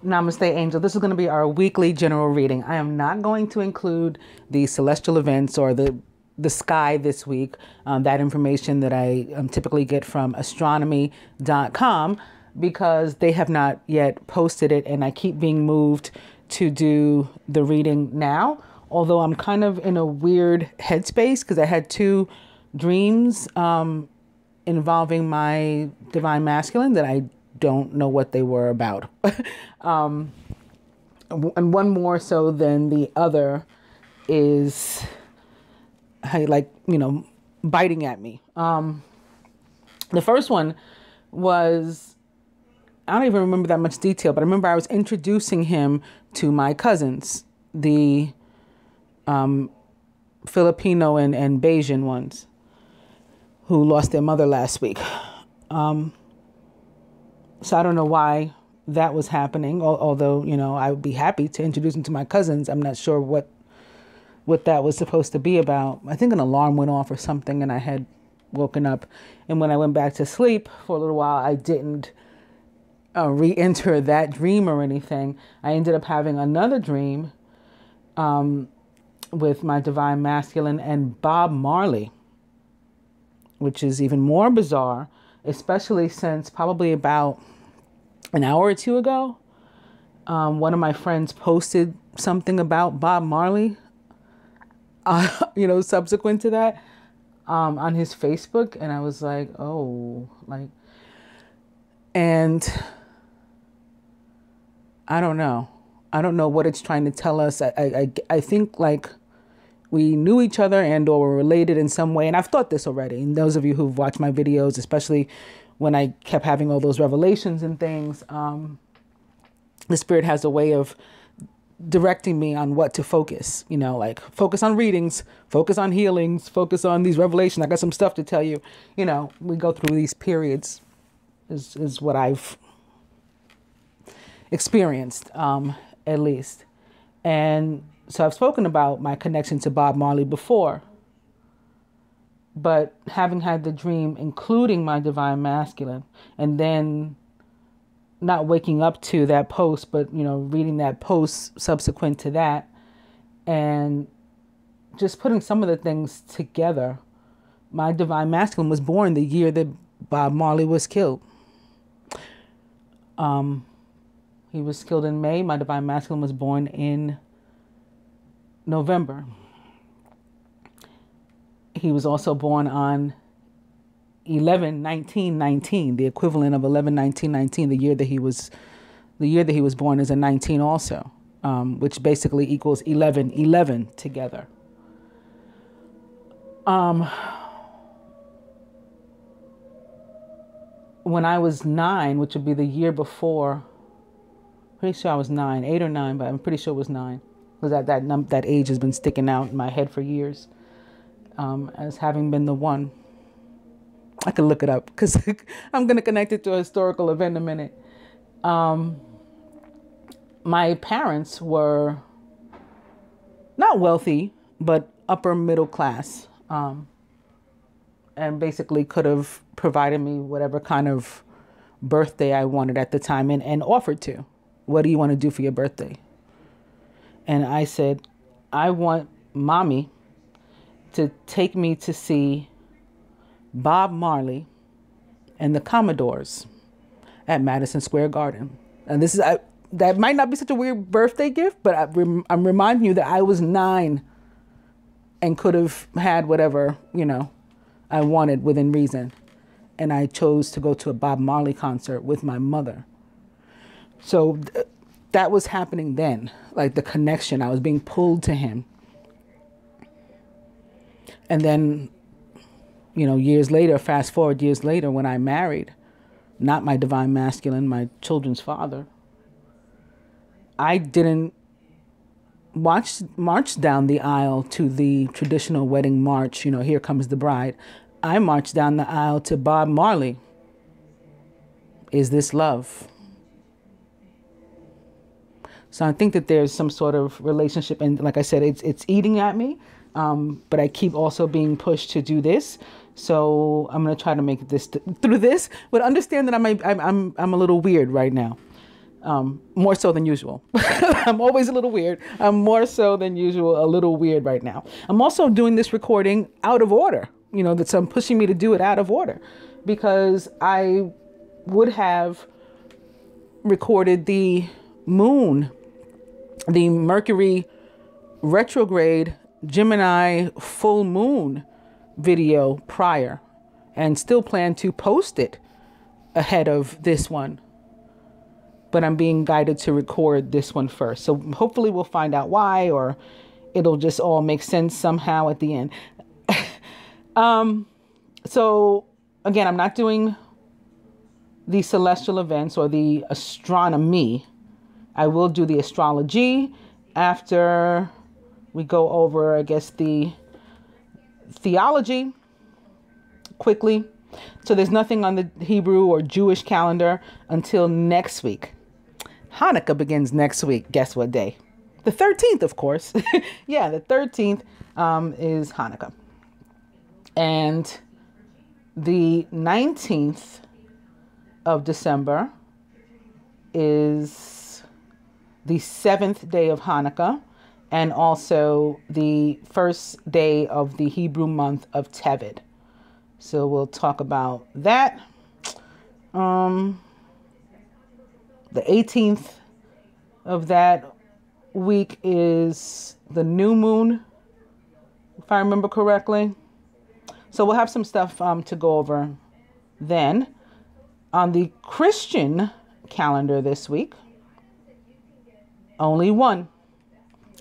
Namaste, Angel. This is going to be our weekly general reading. I am not going to include the celestial events or the sky this week. That information that I typically get from astronomy.com, because they have not yet posted it, and I keep being moved to do the reading now. Although I'm kind of in a weird headspace because I had two dreams involving my divine masculine that I don't know what they were about. And one more so than the other is biting at me. The first one was, I don't even remember that much detail, but I remember I was introducing him to my cousins, the Filipino and Bayesian ones who lost their mother last week. So I don't know why that was happening, although, I would be happy to introduce him to my cousins. I'm not sure what that was supposed to be about. I think an alarm went off or something and I had woken up. And when I went back to sleep for a little while, I didn't re-enter that dream or anything. I ended up having another dream with my divine masculine and Bob Marley, which is even more bizarre, especially since probably about an hour or two ago, one of my friends posted something about Bob Marley, subsequent to that, on his Facebook. And I was like, and I don't know. I don't know what it's trying to tell us. I think we knew each other and or were related in some way. And I've thought this already. And those of you who've watched my videos, especially when I kept having all those revelations and things, the Spirit has a way of directing me on what to focus, focus on readings, focus on healings, focus on these revelations. I got some stuff to tell you. We go through these periods is what I've experienced, at least. And so I've spoken about my connection to Bob Marley before, but having had the dream, including my divine masculine, and then not waking up to that post, but, reading that post subsequent to that, and just putting some of the things together. My divine masculine was born the year that Bob Marley was killed. He was killed in May. My divine masculine was born in November. He was also born on 11/19/19, the equivalent of 11/19/19. The year that he was born is a 19 also, which basically equals 11/11 together. When I was 9, which would be the year before, pretty sure I was 9, 8 or 9, but I'm pretty sure it was 9, because that age has been sticking out in my head for years, as having been the one. I can look it up because I'm going to connect it to a historical event in a minute. My parents were not wealthy, but upper middle class, and basically could have provided me whatever kind of birthday I wanted at the time, and offered to. What do you want to do for your birthday? And I said, I want mommy to take me to see Bob Marley and the Commodores at Madison Square Garden. And this is, that might not be such a weird birthday gift, but I'm reminding you that I was 9 and could have had whatever, I wanted within reason. And I chose to go to a Bob Marley concert with my mother. So that was happening then, the connection. I was being pulled to him. And then, years later, fast forward years later, when I married, not my divine masculine, my children's father, I didn't march down the aisle to the traditional wedding march, Here Comes the Bride. I marched down the aisle to Bob Marley. Is This Love? So I think that there's some sort of relationship, and like I said, it's eating at me, but I keep also being pushed to do this. So I'm going to try to make this through this, but understand that I'm a little weird right now. More so than usual. I'm always a little weird. I'm more so than usual, a little weird right now. I'm also doing this recording out of order. That's pushing me to do it out of order, because I would have recorded the moon, the Mercury retrograde Gemini full moon video prior, and still plan to post it ahead of this one. But I'm being guided to record this one first. So hopefully we'll find out why, or it'll just all make sense somehow at the end. So again, I'm not doing the celestial events or the astronomy. I will do the astrology after we go over, I guess, the theology quickly. So there's nothing on the Hebrew or Jewish calendar until next week. Hanukkah begins next week. Guess what day? The 13th, of course. Yeah, the 13th is Hanukkah. And the 19th of December is the 7th day of Hanukkah, and also the first day of the Hebrew month of Tevet. So we'll talk about that. The 18th of that week is the new moon, if I remember correctly. So we'll have some stuff to go over then. On the Christian calendar this week, only one.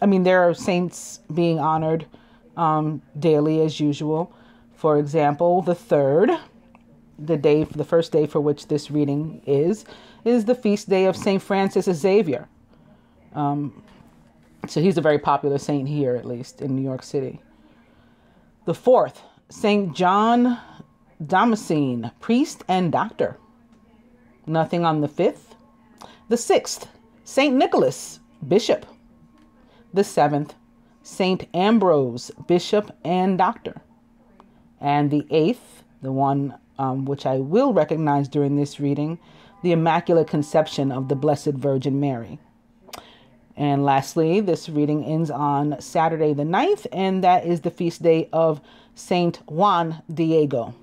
I mean, there are saints being honored daily as usual. For example, the 3rd, the first day for which this reading is the feast day of St. Francis Xavier. So he's a very popular saint here, at least in New York City. The 4th, St. John Damascene, priest and doctor. Nothing on the 5th. The 6th, St. Nicholas, bishop. The 7th, St. Ambrose, bishop and doctor. And the 8th, the one which I will recognize during this reading, the Immaculate Conception of the Blessed Virgin Mary. And lastly, this reading ends on Saturday the 9th, and that is the feast day of Saint Juan Diego.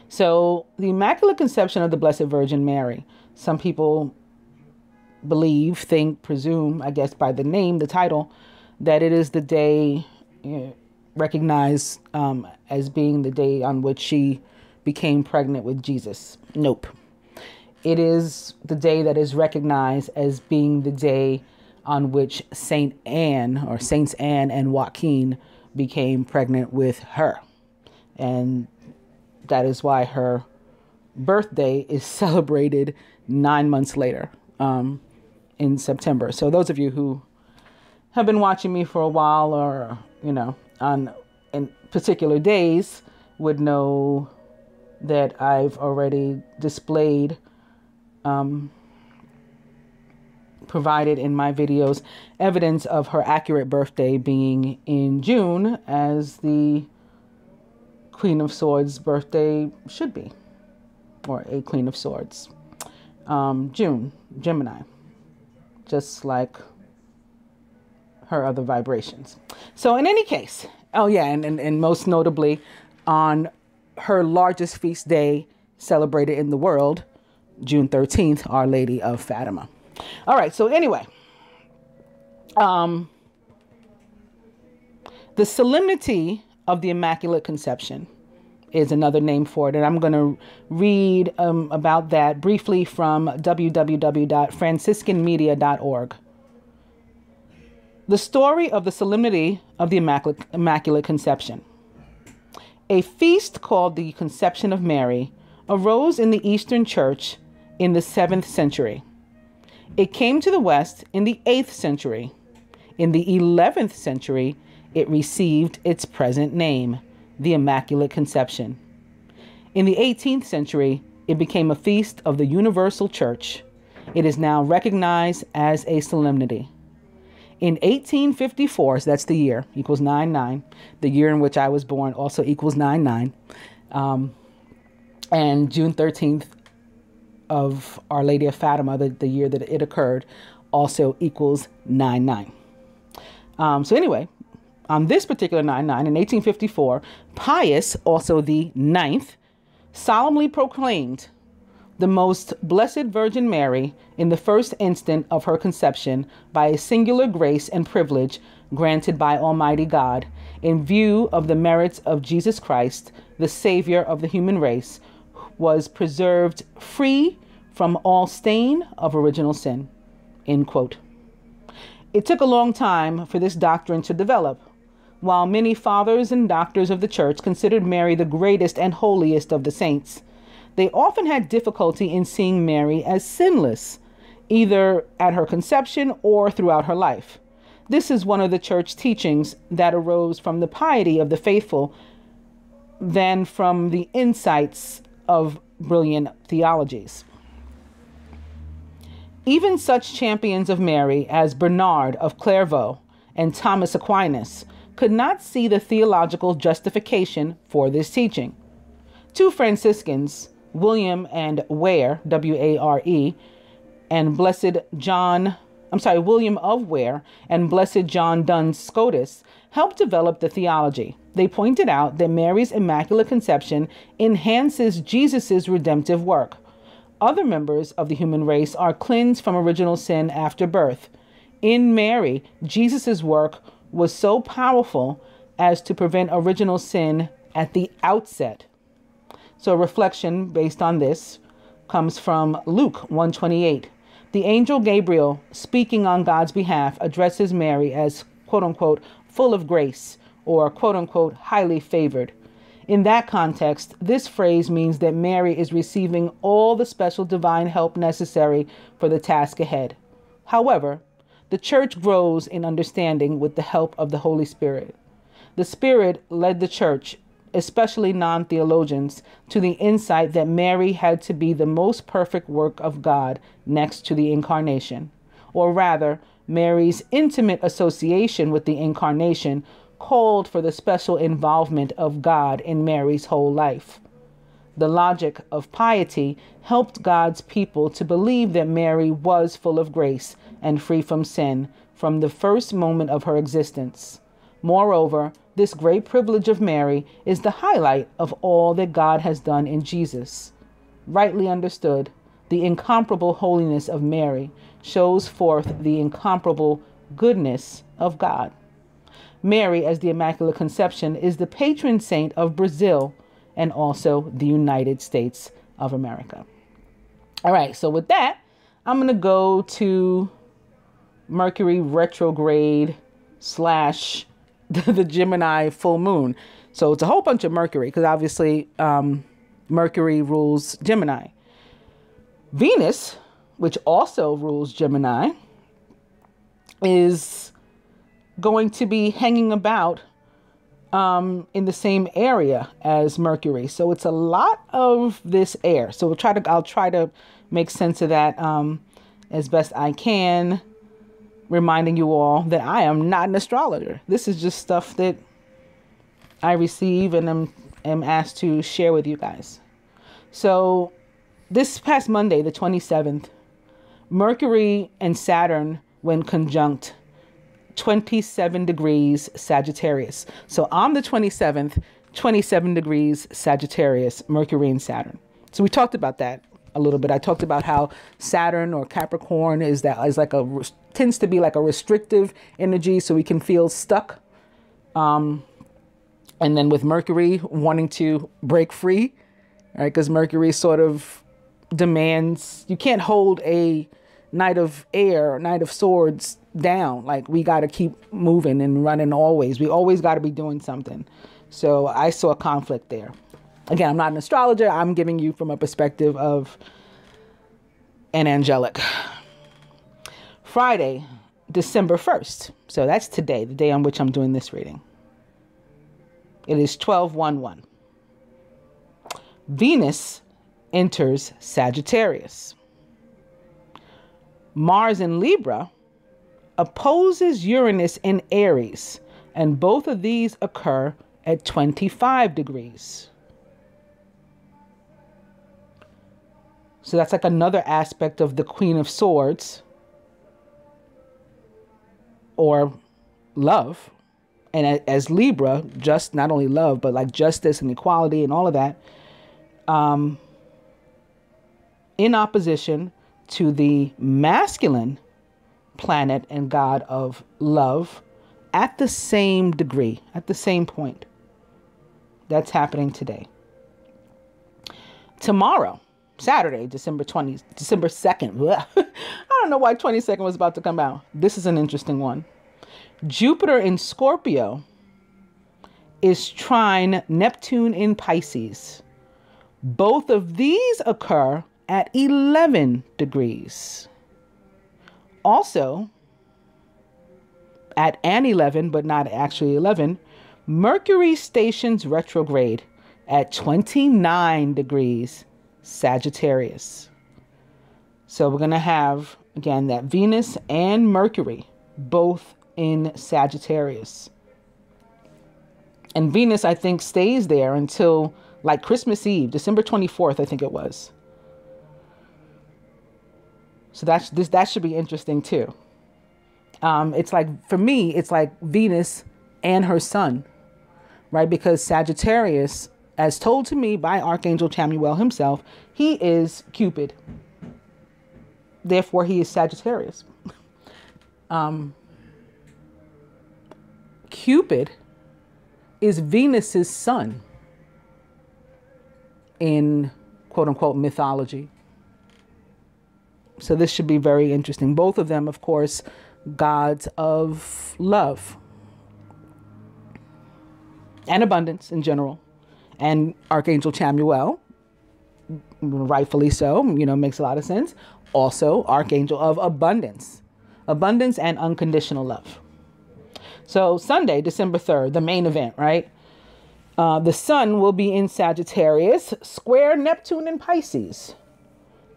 So the Immaculate Conception of the Blessed Virgin Mary, some people believe, think, presume, I guess by the name, the title, that it is the day recognized as being the day on which she became pregnant with Jesus. Nope. It is the day that is recognized as being the day on which Saint Anne, or Saints Anne and Joaquin, became pregnant with her. And that is why her birthday is celebrated 9 months later, in September. So those of you who have been watching me for a while, or, in particular days, would know that I've already displayed, provided in my videos, evidence of her accurate birthday being in June, as the Queen of Swords birthday should be, or a Queen of Swords. June, Gemini, just like her other vibrations. So in any case, oh yeah, and most notably on her largest feast day celebrated in the world, June 13th, Our Lady of Fatima. All right, so anyway, the solemnity of the Immaculate Conception is another name for it. And I'm going to read about that briefly from www.franciscanmedia.org. The story of the solemnity of the Immaculate Conception. A feast called the Conception of Mary arose in the Eastern Church in the 7th century. It came to the West in the 8th century. In the 11th century, it received its present name, the Immaculate Conception. In the 18th century, it became a feast of the Universal Church. It is now recognized as a solemnity. In 1854, so that's the year, equals 99. The year in which I was born also equals 99. And June 13th of Our Lady of Fatima, the year that it occurred, also equals 99. So anyway, on this particular 99 in 1854, Pius, also the ninth, solemnly proclaimed the most blessed Virgin Mary in the first instant of her conception by a singular grace and privilege granted by Almighty God in view of the merits of Jesus Christ, the Savior of the human race, was preserved free from all stain of original sin. End quote. It took a long time for this doctrine to develop. While many fathers and doctors of the church considered Mary the greatest and holiest of the saints, they often had difficulty in seeing Mary as sinless, either at her conception or throughout her life. This is one of the church teachings that arose from the piety of the faithful than from the insights of brilliant theologies. Even such champions of Mary as Bernard of Clairvaux and Thomas Aquinas could not see the theological justification for this teaching. Two Franciscans, William and Ware, W-A-R-E, and William of Ware and Blessed John Duns Scotus helped develop the theology. They pointed out that Mary's Immaculate Conception enhances Jesus's redemptive work. Other members of the human race are cleansed from original sin after birth. In Mary, Jesus's work was so powerful as to prevent original sin at the outset. So reflection based on this comes from Luke 1:28. The angel Gabriel, speaking on God's behalf, addresses Mary as, quote unquote, full of grace, or quote unquote, highly favored. In that context, this phrase means that Mary is receiving all the special divine help necessary for the task ahead. However, the church grows in understanding with the help of the Holy Spirit. The Spirit led the church, especially non-theologians, to the insight that Mary had to be the most perfect work of God next to the Incarnation. Or rather, Mary's intimate association with the Incarnation called for the special involvement of God in Mary's whole life. The logic of piety helped God's people to believe that Mary was full of grace and free from sin from the first moment of her existence. Moreover, this great privilege of Mary is the highlight of all that God has done in Jesus. Rightly understood, the incomparable holiness of Mary shows forth the incomparable goodness of God. Mary, as the Immaculate Conception, is the patron saint of Brazil and also the United States of America. All right, so with that, I'm going to go to Mercury retrograde / the Gemini full moon. So it's a whole bunch of Mercury because obviously Mercury rules Gemini. Venus, which also rules Gemini, is going to be hanging about in the same area as Mercury. So it's a lot of this air. So I'll try to make sense of that as best I can, reminding you all that I am not an astrologer. This is just stuff that I receive and am asked to share with you guys. So this past Monday, the 27th, Mercury and Saturn went conjunct 27 degrees Sagittarius. So on the 27th, 27 degrees Sagittarius, Mercury and Saturn. So we talked about that a little bit. I talked about how Saturn or Capricorn tends to be like a restrictive energy, so we can feel stuck. And then with Mercury wanting to break free, right? Because Mercury sort of demands, you can't hold a Knight of Air, Knight of Swords down. Like, we got to keep moving and running always. We always got to be doing something. So I saw a conflict there. Again, I'm not an astrologer. I'm giving you from a perspective of an angelic. Friday, December 1st. So that's today, the day on which I'm doing this reading. It is 12/1/1. Venus enters Sagittarius. Mars in Libra opposes Uranus in Aries, and both of these occur at 25 degrees. So that's like another aspect of the Queen of Swords, or love. And as Libra, just not only love, but like justice and equality and all of that, in opposition to the masculine planet and god of love at the same degree, at the same point. That's happening today. Tomorrow, Saturday, December 2nd. I don't know why 22nd was about to come out. This is an interesting one. Jupiter in Scorpio is trine Neptune in Pisces. Both of these occur at 11 degrees. Also, at an 11, but not actually 11, Mercury stations retrograde at 29 degrees Sagittarius. So we're going to have, again, that Venus and Mercury both in Sagittarius. And Venus, I think, stays there until like Christmas Eve, December 24th, I think it was. So that should be interesting too. It's like, for me, it's like Venus and her sun, right? Because Sagittarius, as told to me by Archangel Chamuel himself, he is Cupid. Therefore, he is Sagittarius. Cupid is Venus's son in quote unquote mythology. So this should be very interesting. Both of them, of course, gods of love and abundance in general. And Archangel Chamuel, rightfully so, makes a lot of sense. Also, Archangel of abundance and unconditional love. So Sunday, December 3rd, the main event, right? The sun will be in Sagittarius, square Neptune in Pisces.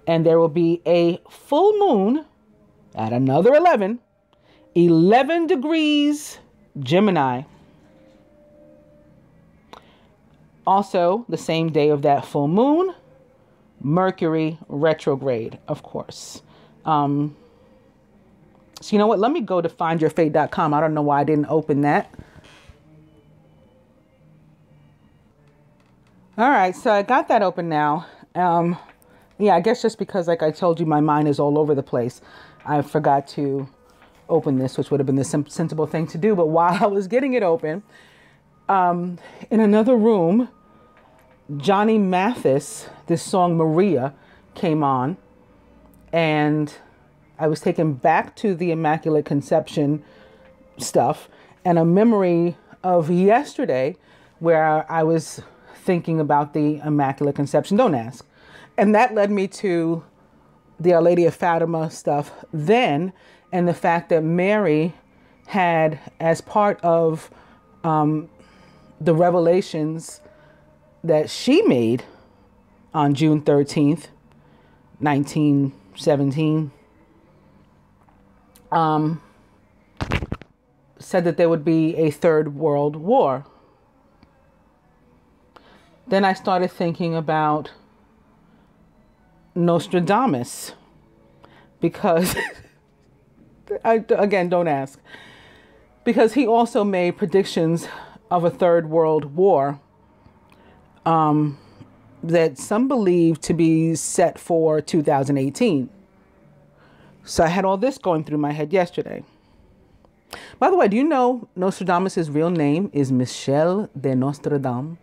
And there will be a full moon at another 11 degrees Gemini. Also, the same day of that full moon, Mercury retrograde, of course. So you know what? Let me go to findyourfate.com. I don't know why I didn't open that. All right, so I got that open now. Yeah, I guess just because, like I told you, my mind is all over the place. I forgot to open this, which would have been the sensible thing to do. But while I was getting it open, in another room, Johnny Mathis, this song Maria, came on. And I was taken back to the Immaculate Conception stuff and a memory of yesterday where I was thinking about the Immaculate Conception. Don't ask. And that led me to the Our Lady of Fatima stuff then, and the fact that Mary had, as part of the revelations that she made on June 13th, 1917, said that there would be a third world war. Then I started thinking about Nostradamus, because again, don't ask, because he also made predictions of a third world war that some believe to be set for 2018. So I had all this going through my head yesterday. By the way, do you know Nostradamus' real name is Michel de Nostradam?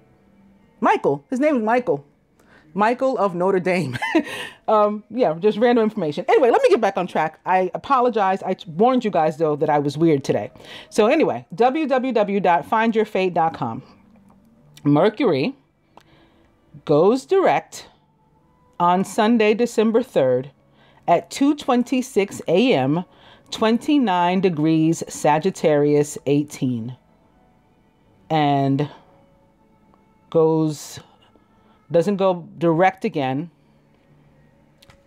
Michael. His name is Michael. Michael of Notre Dame. Yeah, just random information. Anyway, let me get back on track. I apologize. I warned you guys, though, that I was weird today. So anyway, www.findyourfate.com. Mercury goes direct on Sunday, December 3rd at 2:26 a.m., 29 degrees Sagittarius 18. And doesn't go direct again.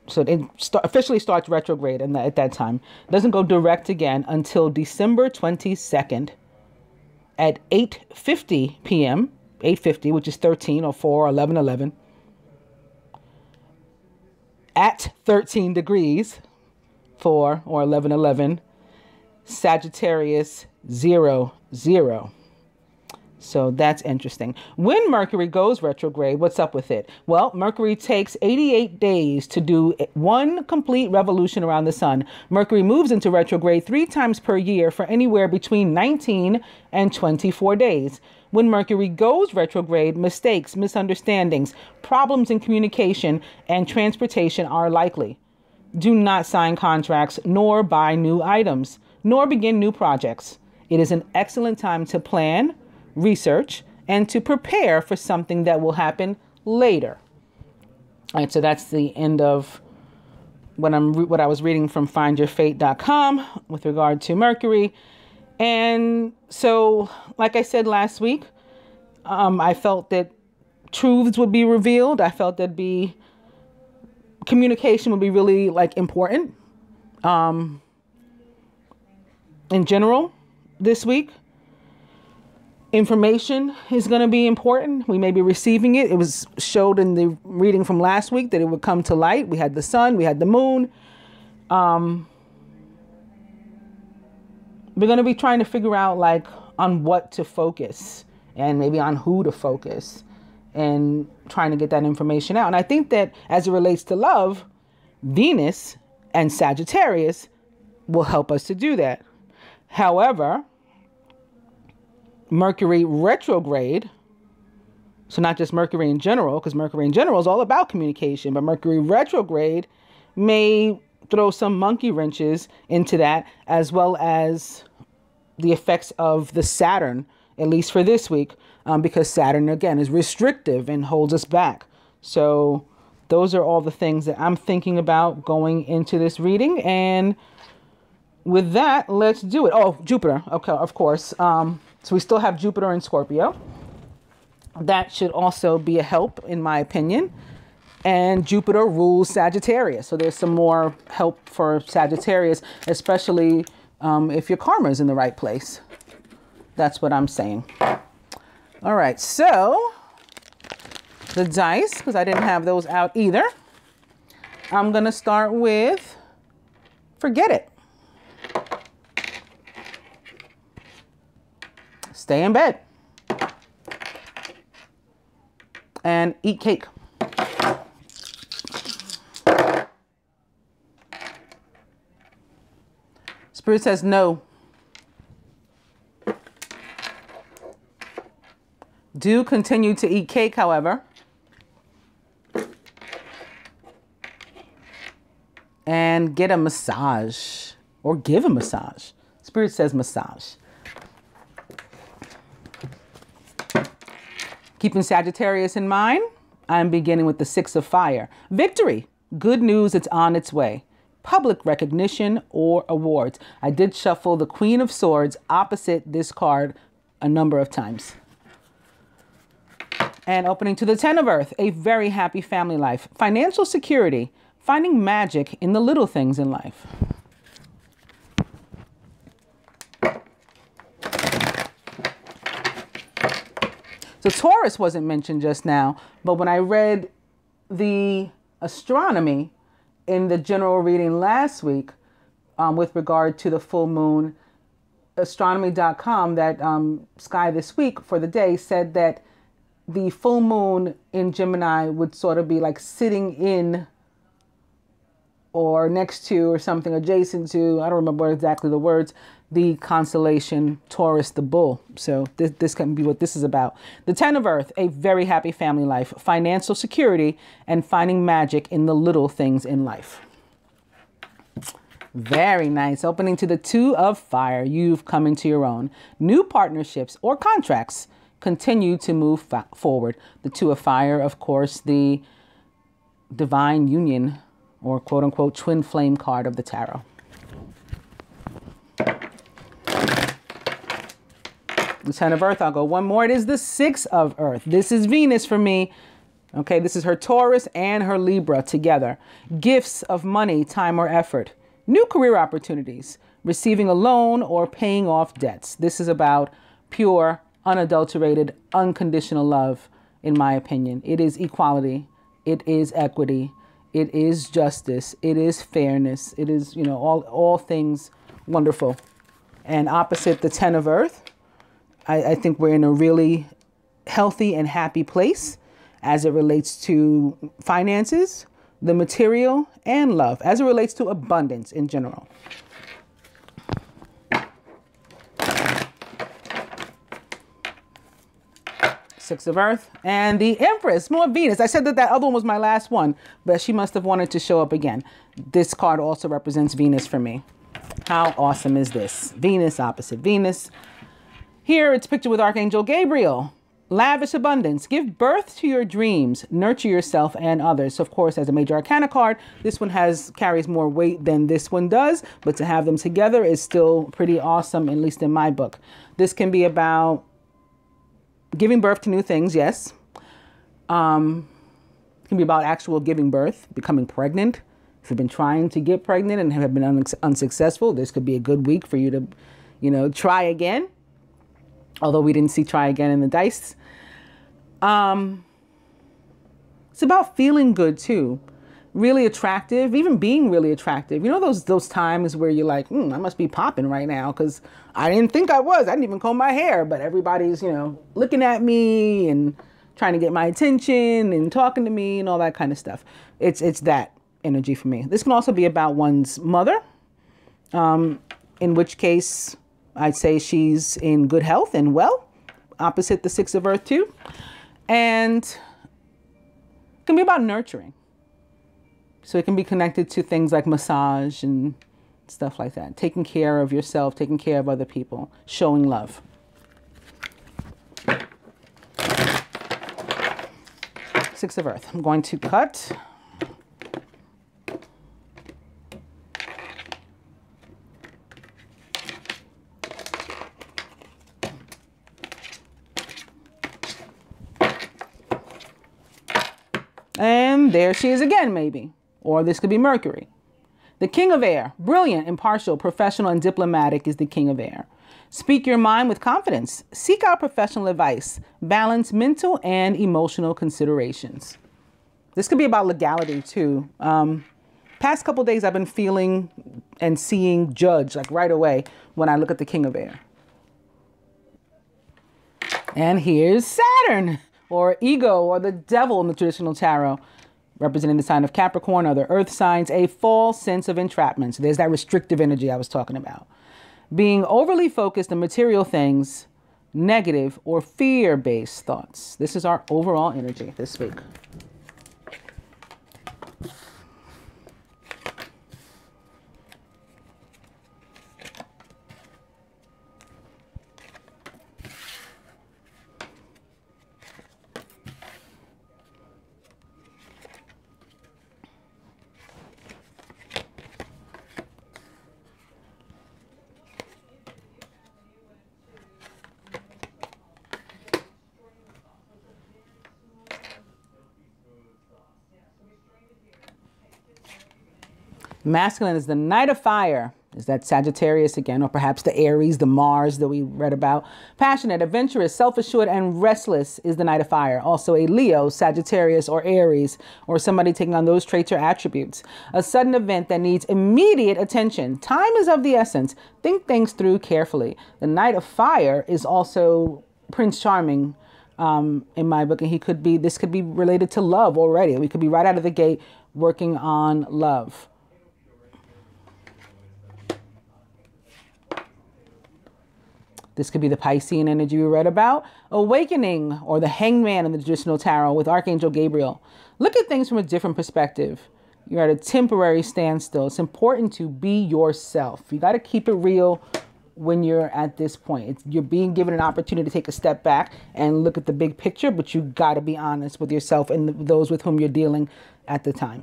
So it officially starts retrograde at that time. Doesn't go direct again until December 22nd at 8:50 p.m. 8:50, which is 13 or 4 or 11:11. at 13 degrees 4 or 1111, Sagittarius 0, 0. So that's interesting. When Mercury goes retrograde, what's up with it? Well, Mercury takes 88 days to do one complete revolution around the sun. Mercury moves into retrograde 3 times per year for anywhere between 19 and 24 days. When Mercury goes retrograde, mistakes, misunderstandings, problems in communication and transportation are likely. Do not sign contracts, nor buy new items, nor begin new projects. It is an excellent time to plan, research, and to prepare for something that will happen later. All right, so that's the end of what I was reading from findyourfate.com with regard to Mercury. And so, like I said last week, I felt that truths would be revealed. I felt that communication would be really important in general this week. Information is going to be important. We may be receiving it. It was showed in the reading from last week that it would come to light. We had the sun, we had the moon. We're going to be trying to figure out on what to focus and maybe on who to focus and trying to get that information out. And I think that as it relates to love, Venus and Sagittarius will help us to do that. However, Mercury retrograde, so not just Mercury in general, because Mercury in general is all about communication, but Mercury retrograde may throw some monkey wrenches into that, as well as the effects of the Saturn, at least for this week, because Saturn, again, is restrictive and holds us back. So those are all the things that I'm thinking about going into this reading. And with that, let's do it. Oh, Jupiter. Okay, of course. So we still have Jupiter in Scorpio. That should also be a help, in my opinion. And Jupiter rules Sagittarius. So there's some more help for Sagittarius, especially if your karma is in the right place. That's what I'm saying. All right, so the dice, because I didn't have those out either. I'm going to start with forget it. Stay in bed and eat cake. Spirit says no. Do continue to eat cake, however. And get a massage or give a massage. Spirit says massage. Keeping Sagittarius in mind, I'm beginning with the 6 of fire. Victory. Good news, it's on its way. Public recognition or awards. I did shuffle the Queen of Swords opposite this card a number of times. And opening to the 10 of Earth, a very happy family life. Financial security. Finding magic in the little things in life. So Taurus wasn't mentioned just now, but when I read the astronomy in the general reading last week with regard to the full moon, astronomy.com, that sky this week for the day said that the full moon in Gemini would sort of be like sitting in or next to or something adjacent to, I don't remember exactly the words, the constellation Taurus the bull. So this can be what this is about. The 10 of Earth, a very happy family life, financial security, and finding magic in the little things in life. Very nice. Opening to the 2 of Fire, you've come into your own. New partnerships or contracts continue to move forward. The 2 of Fire, of course, the divine union or quote unquote twin flame card of the tarot. The 10 of Earth, I'll go one more. It is the 6 of Earth. This is Venus for me. Okay, this is her Taurus and her Libra together. Gifts of money, time, or effort. New career opportunities. Receiving a loan or paying off debts. This is about pure, unadulterated, unconditional love, in my opinion. It is equality. It is equity. It is justice. It is fairness. It is, all things wonderful. And opposite the 10 of earth, I think we're in a really healthy and happy place as it relates to finances, the material, and love, as it relates to abundance in general. Six of earth and the Empress, more Venus. I said that other one was my last one, but she must have wanted to show up again. This card also represents Venus for me. How awesome is this? Venus opposite Venus. Here it's pictured with Archangel Gabriel. Lavish abundance. Give birth to your dreams. Nurture yourself and others. So of course, as a major arcana card, this one carries more weight than this one does, but to have them together is still pretty awesome, at least in my book. This can be about giving birth to new things, yes. It can be about actual giving birth, becoming pregnant. If you've been trying to get pregnant and have been unsuccessful, this could be a good week for you to, try again. Although we didn't see try again in the dice. It's about feeling good too. Really attractive, even being really attractive. You know those times where you're like, I must be popping right now because I didn't think I was. I didn't even comb my hair, but everybody's, looking at me and trying to get my attention and talking to me and all that kind of stuff. It's that energy for me. This can also be about one's mother, in which case I'd say she's in good health and well, opposite the Six of Earth too. And it can be about nurturing. So it can be connected to things like massage and stuff like that. Taking care of yourself, taking care of other people, showing love. Six of Earth. I'm going to cut. And there she is again, maybe. Or this could be Mercury. The King of Air, brilliant, impartial, professional, and diplomatic, is the King of Air. Speak your mind with confidence. Seek out professional advice. Balance mental and emotional considerations. This could be about legality too. Past couple days I've been feeling and seeing judge like right away when I look at the King of Air. And here's Saturn, or ego, or the devil in the traditional tarot, representing the sign of Capricorn, other earth signs, a false sense of entrapment. So there's that restrictive energy I was talking about. Being overly focused on material things, negative or fear-based thoughts. This is our overall energy this week. Masculine is the Knight of Fire. Is that Sagittarius again, or perhaps the Aries, the Mars that we read about? Passionate, adventurous, self-assured, and restless is the Knight of Fire. Also a Leo, Sagittarius, or Aries, or somebody taking on those traits or attributes. A sudden event that needs immediate attention. Time is of the essence. Think things through carefully. The Knight of Fire is also Prince Charming in my book, and this could be related to love already. We could be right out of the gate working on love. This could be the Piscean energy we read about. Awakening, or the Hangman in the traditional tarot with Archangel Gabriel. Look at things from a different perspective. You're at a temporary standstill. It's important to be yourself. You got to keep it real when you're at this point. You're being given an opportunity to take a step back and look at the big picture, but you got to be honest with yourself and those with whom you're dealing at the time.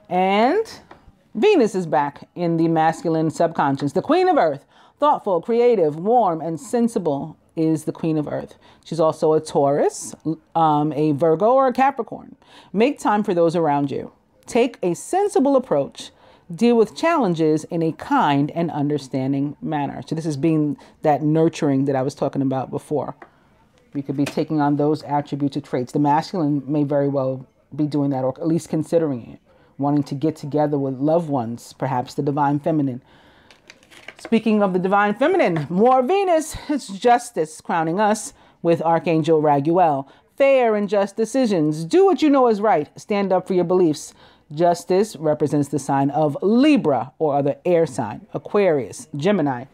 And Venus is back in the masculine subconscious. The Queen of Earth. Thoughtful, creative, warm, and sensible is the Queen of Earth. She's also a Taurus, a Virgo, or a Capricorn. Make time for those around you. Take a sensible approach. Deal with challenges in a kind and understanding manner. So this is being that nurturing that I was talking about before. We could be taking on those attributes or traits. The masculine may very well be doing that, or at least considering it. wanting to get together with loved ones, perhaps the divine feminine. Speaking of the divine feminine, more Venus, it's justice crowning us with Archangel Raguel. Fair and just decisions. Do what you know is right. Stand up for your beliefs. Justice represents the sign of Libra or other air sign, Aquarius, Gemini.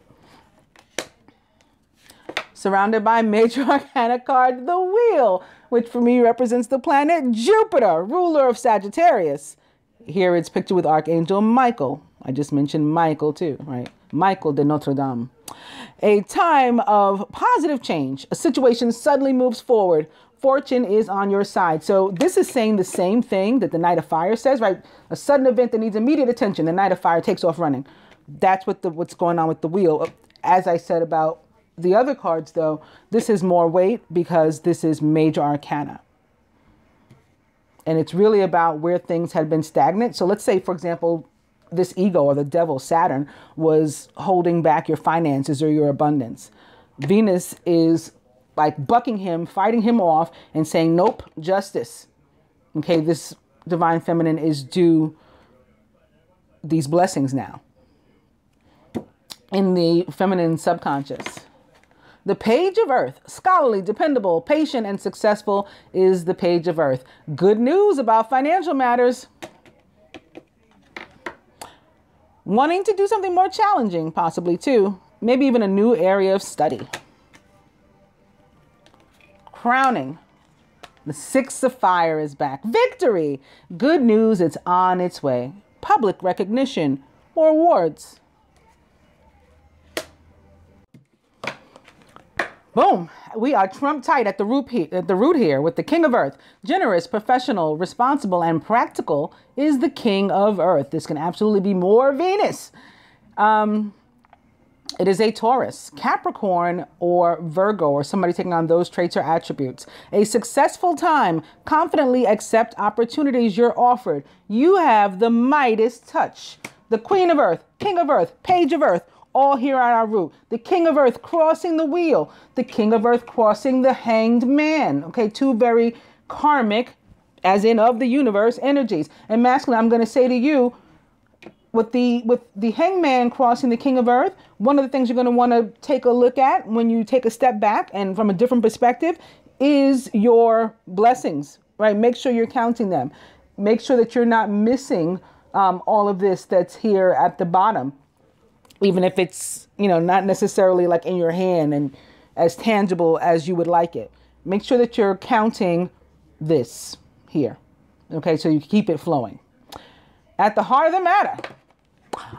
Surrounded by major arcana card, the Wheel, which for me represents the planet Jupiter, ruler of Sagittarius. Here it's pictured with Archangel Michael. I just mentioned Michael too, right? Michael de Notre Dame. A time of positive change. A situation suddenly moves forward. Fortune is on your side. So this is saying the same thing that the Knight of Fire says, right? A sudden event that needs immediate attention. The Knight of Fire takes off running. That's what's going on with the Wheel. As I said about the other cards, though, this is more weight because this is major arcana. And it's really about where things had been stagnant. So let's say, for example, this ego or the devil, Saturn, was holding back your finances or your abundance. Venus is like bucking him, fighting him off and saying, nope, justice. Okay, this divine feminine is due these blessings now. In the feminine subconscious. The Page of Earth, scholarly, dependable, patient, and successful is the Page of Earth. Good news about financial matters. Wanting to do something more challenging, possibly too. Maybe even a new area of study. Crowning. The Six of Fire is back. Victory. Good news, it's on its way. Public recognition. More awards. Boom. We are Trump tight at the root here with the King of Earth. Generous, professional, responsible, and practical is the King of Earth. This can absolutely be more Venus. It is a Taurus, Capricorn, or Virgo, or somebody taking on those traits or attributes. A successful time. Confidently accept opportunities you're offered. You have the Midas touch. The Queen of Earth, King of Earth, Page of Earth, all here at our root. The King of Earth crossing the Wheel. The King of Earth crossing the Hanged Man. Okay, two very karmic, as in of the universe, energies. And masculine, I'm going to say to you, with the Hanged Man crossing the King of Earth, one of the things you're going to want to take a look at when you take a step back and from a different perspective is your blessings, right? Make sure you're counting them. Make sure that you're not missing all of this that's here at the bottom. Even if it's, not necessarily like in your hand and as tangible as you would like it. Make sure that you're counting this here. Okay, so you keep it flowing. At the heart of the matter.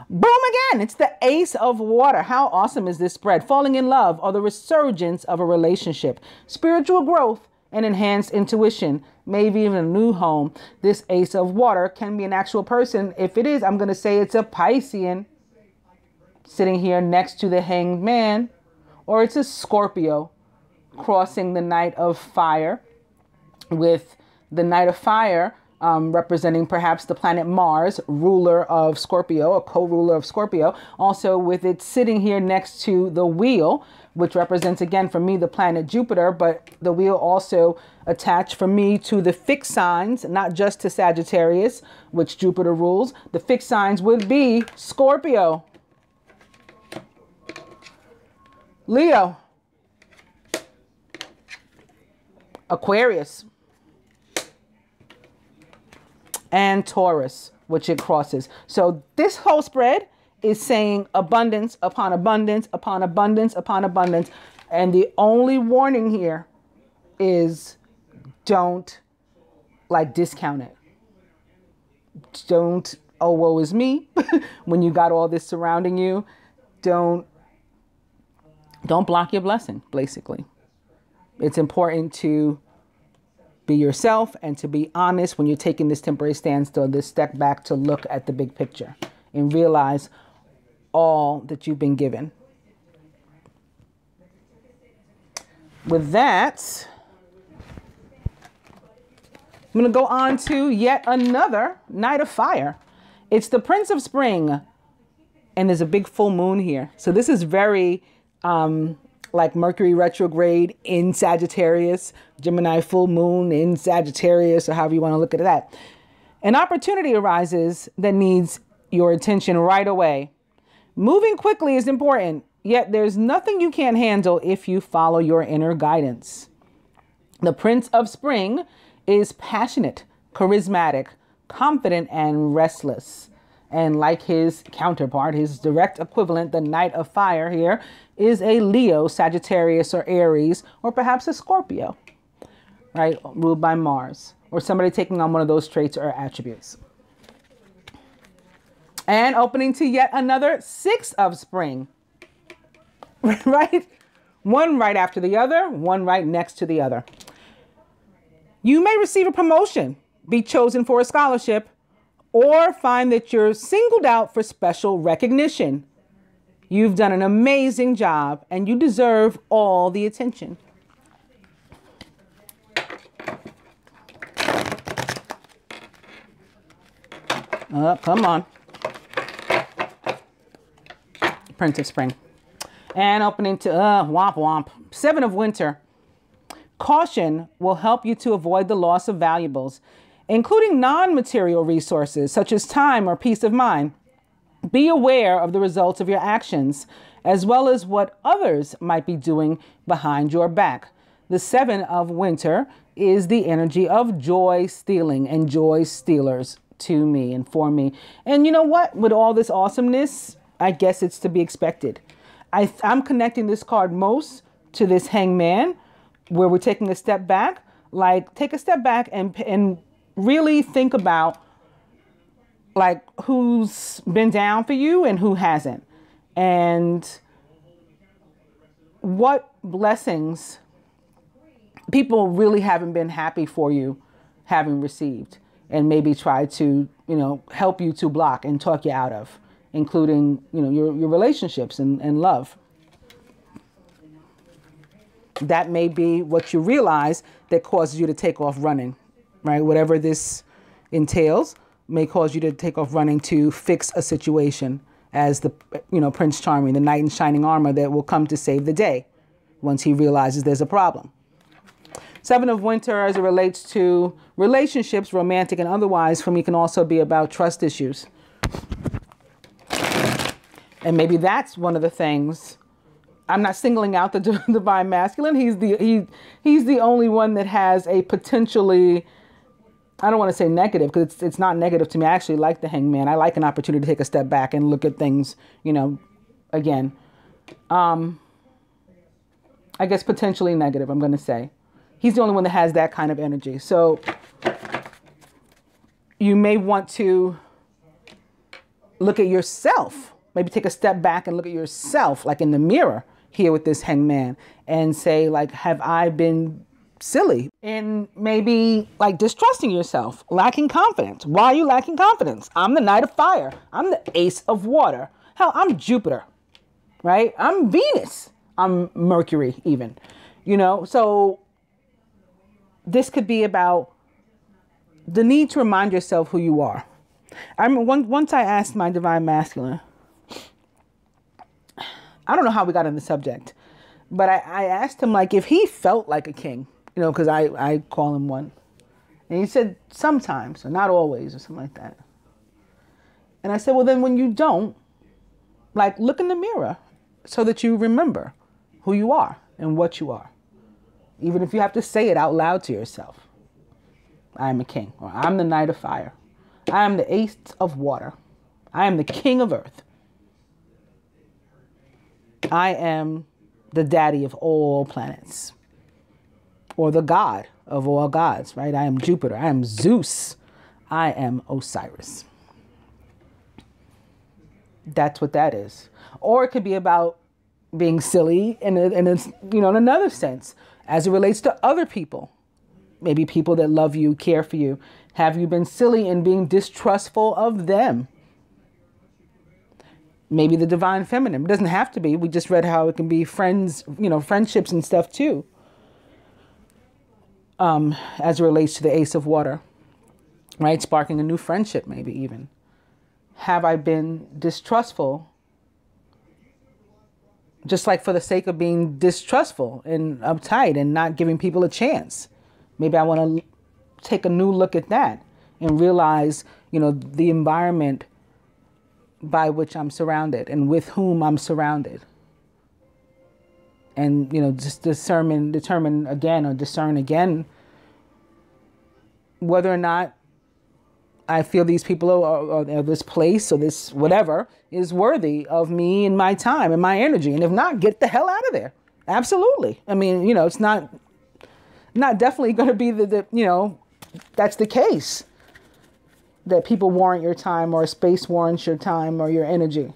Boom again. It's the Ace of Water. How awesome is this spread? Falling in love or the resurgence of a relationship. Spiritual growth and enhanced intuition. Maybe even a new home. This Ace of Water can be an actual person. If it is, I'm going to say it's a Piscean. Sitting here next to the Hanged Man, or it's a Scorpio crossing the Knight of Fire, with the Knight of Fire representing perhaps the planet Mars, ruler of Scorpio, a co-ruler of Scorpio, also with it sitting here next to the Wheel, which represents again for me the planet Jupiter, but the Wheel also attached for me to the fixed signs, not just to Sagittarius, which Jupiter rules. The fixed signs would be Scorpio, Leo, Aquarius, and Taurus, which it crosses. So this whole spread is saying abundance upon abundance upon abundance upon abundance. And the only warning here is don't discount it. Don't, oh, woe is me. When you got all this surrounding you, don't block your blessing, basically. It's important to be yourself and to be honest when you're taking this temporary standstill, this step back to look at the big picture and realize all that you've been given. With that, I'm going to go on to yet another Knight of Fire. It's the Prince of Spring, and there's a big full moon here. So this is very like Mercury retrograde in Sagittarius, Gemini full moon in Sagittarius, or however you want to look at that. An opportunity arises that needs your attention right away. Moving quickly is important, yet there's nothing you can't handle if you follow your inner guidance. The Prince of Spring is passionate, charismatic, confident, and restless. And like his counterpart, his direct equivalent, the Knight of Fire here, is a Leo, Sagittarius, or Aries, or perhaps a Scorpio, right? Ruled by Mars, or somebody taking on one of those traits or attributes. And opening to yet another Six of Spring, right? One right after the other, one right next to the other. You may receive a promotion, be chosen for a scholarship, or find that you're singled out for special recognition. You've done an amazing job and you deserve all the attention. Come on. Prince of Spring. And opening to womp womp. Seven of Winter. Caution will help you to avoid the loss of valuables, including non-material resources such as time or peace of mind. Be aware of the results of your actions, as well as what others might be doing behind your back. The Seven of Winter is the energy of joy stealing and joy stealers to me and for me. And you know what? With all this awesomeness, I guess it's to be expected. I'm connecting this card most to this Hangman, where we're taking a step back. Like, take a step back and really think about like who's been down for you and who hasn't, and what blessings people really haven't been happy for you having received, and maybe try to, you know, help you to block and talk you out of, including, you know, your relationships and love. That may be what you realize that causes you to take off running, right? Whatever this entails may cause you to take off running to fix a situation as the, you know, Prince Charming, the knight in shining armor that will come to save the day once he realizes there's a problem. Seven of Winter, as it relates to relationships, romantic and otherwise, for me can also be about trust issues. And maybe that's one of the things. I'm not singling out the divine masculine. He's the only one that has a potentially, I don't want to say negative, because it's not negative to me. I actually like the Hangman. I like an opportunity to take a step back and look at things, you know, again. I guess potentially negative, I'm going to say. He's the only one that has that kind of energy. So you may want to look at yourself. Maybe take a step back and look at yourself, like in the mirror here with this Hangman, and say, like, have I been silly? And maybe like distrusting yourself, lacking confidence. Why are you lacking confidence? I'm the Knight of Fire. I'm the Ace of Water. Hell, I'm Jupiter, right? I'm Venus. I'm Mercury even, you know? So this could be about the need to remind yourself who you are. I remember once I asked my divine masculine, I don't know how we got on the subject, but I asked him, like, if he felt like a king, you know, because I call him one. And he said sometimes, or not always, or something like that. And I said, well, then when you don't, like, look in the mirror so that you remember who you are and what you are. Even if you have to say it out loud to yourself. I am a king, or I'm the Knight of Fire. I am the Ace of Water. I am the King of Earth. I am the daddy of all planets, or the god of all gods, right? I am Jupiter. I am Zeus. I am Osiris. That's what that is. Or it could be about being silly in another sense, as it relates to other people. Maybe people that love you, care for you. Have you been silly in being distrustful of them? Maybe the divine feminine. It doesn't have to be. We just read how it can be friends, you know, friendships and stuff too. As it relates to the Ace of Water, right? Sparking a new friendship, maybe even. Have I been distrustful? Just like for the sake of being distrustful and uptight and not giving people a chance. Maybe I want to take a new look at that and realize, you know, the environment by which I'm surrounded and with whom I'm surrounded. And, you know, just discern again whether or not I feel these people or this place or this whatever is worthy of me and my time and my energy. And if not, get the hell out of there. Absolutely. I mean, you know, it's not definitely going to be the you know, that's the case, that people warrant your time or a space warrants your time or your energy.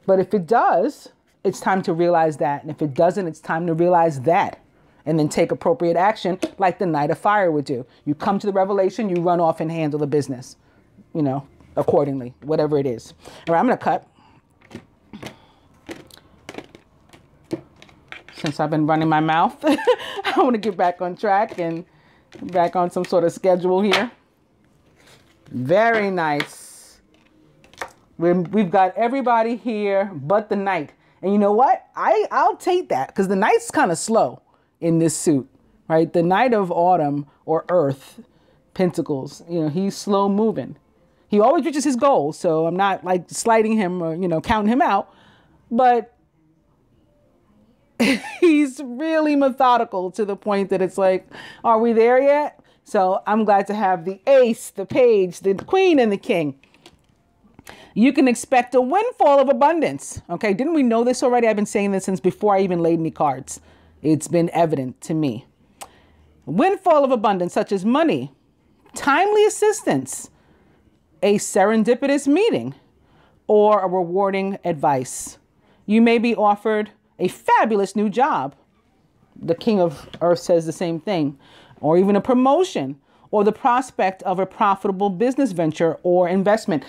But if it does, it's time to realize that. And if it doesn't, it's time to realize that. And then take appropriate action like the Knight of Fire would do. You come to the revelation, you run off and handle the business, you know, accordingly, whatever it is. All right, I'm going to cut. Since I've been running my mouth, I want to get back on track and back on some sort of schedule here. Very nice. We've got everybody here but the Knight. And you know what? I'll take that, because the Knight's kind of slow in this suit, right? The Knight of Autumn or Earth, Pentacles, you know, he's slow moving. He always reaches his goals, so I'm not like slighting him or, you know, counting him out, but he's really methodical to the point that it's like, are we there yet? So I'm glad to have the Ace, the Page, the Queen, and the King. You can expect a windfall of abundance. Okay, didn't we know this already? I've been saying this since before I even laid any cards. It's been evident to me. Windfall of abundance, such as money, timely assistance, a serendipitous meeting, or a rewarding advice. You may be offered a fabulous new job. The King of Earth says the same thing. Or even a promotion, or the prospect of a profitable business venture or investment.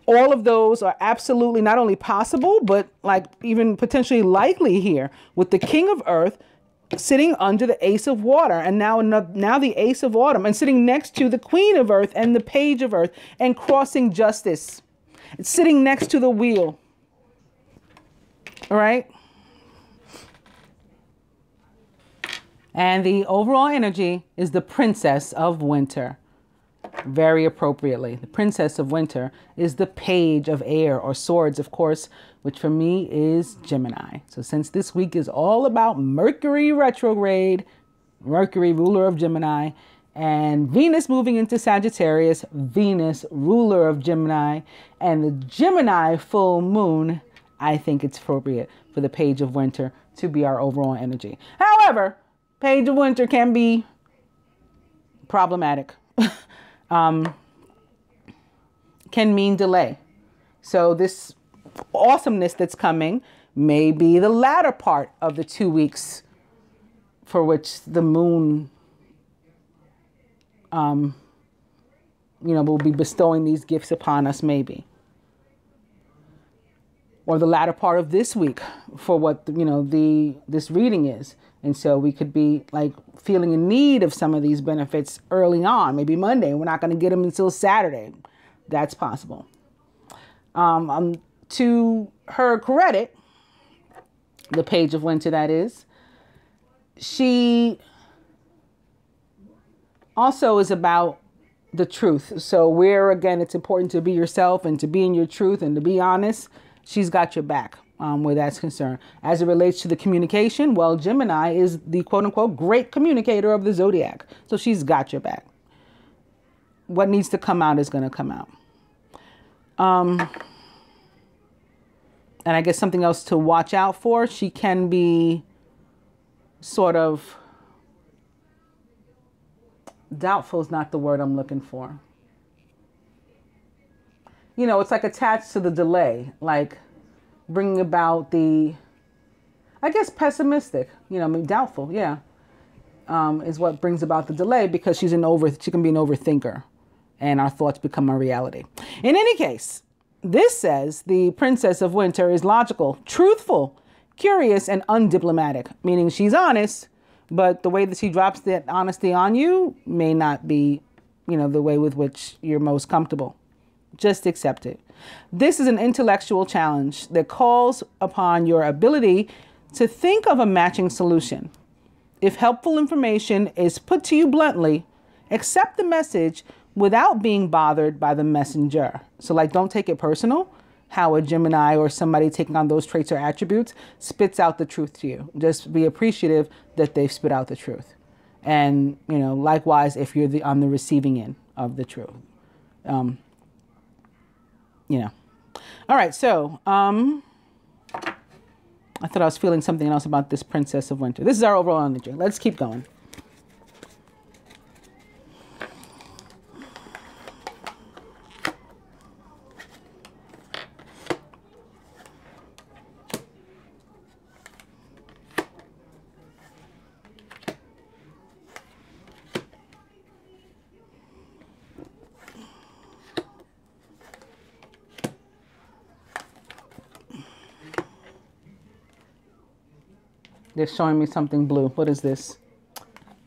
All of those are absolutely not only possible, but like even potentially likely here with the King of Earth sitting under the Ace of Water, and now the Ace of Autumn, and sitting next to the Queen of Earth and the Page of Earth, and crossing justice. It's sitting next to the wheel. All right. And the overall energy is the Princess of Winter. Very appropriately. The Princess of Winter is the Page of Air, or Swords, of course, which for me is Gemini. So since this week is all about Mercury retrograde, Mercury ruler of Gemini, and Venus moving into Sagittarius, Venus ruler of Gemini, and the Gemini full moon, I think it's appropriate for the Page of Winter to be our overall energy. However, Page of Winter can be problematic. Can mean delay. So this awesomeness that's coming may be the latter part of the 2 weeks for which the moon, you know, will be bestowing these gifts upon us, maybe. Or the latter part of this week for what, you know, this reading is. And so we could be like feeling in need of some of these benefits early on, maybe Monday. We're not going to get them until Saturday. That's possible. To her credit, the Page of Winter, that is, she also is about the truth. So where, again, it's important to be yourself and to be in your truth and to be honest, she's got your back where that's concerned. As it relates to the communication, well, Gemini is the quote-unquote great communicator of the zodiac. So she's got your back. What needs to come out is going to come out. And I guess something else to watch out for, she can be sort of doubtful is not the word I'm looking for. You know, it's like attached to the delay, like bringing about the, I guess, pessimistic, you know, I mean, doubtful, yeah, is what brings about the delay, because she can be an overthinker and our thoughts become a reality. In any case, this says the Princess of Winter is logical, truthful, curious, and undiplomatic, meaning she's honest, but the way that she drops that honesty on you may not be, you know, the way with which you're most comfortable. Just accept it. This is an intellectual challenge that calls upon your ability to think of a matching solution. If helpful information is put to you bluntly, Accept the message without being bothered by the messenger. So like, don't take it personal how a Gemini or somebody taking on those traits or attributes spits out the truth to you. Just be appreciative that they've spit out the truth. And, you know, likewise, if you're on the receiving end of the truth, you know. All right. So, I thought I was feeling something else about this Princess of Winter. This is our overall energy. Let's keep going. They're showing me something blue. What is this?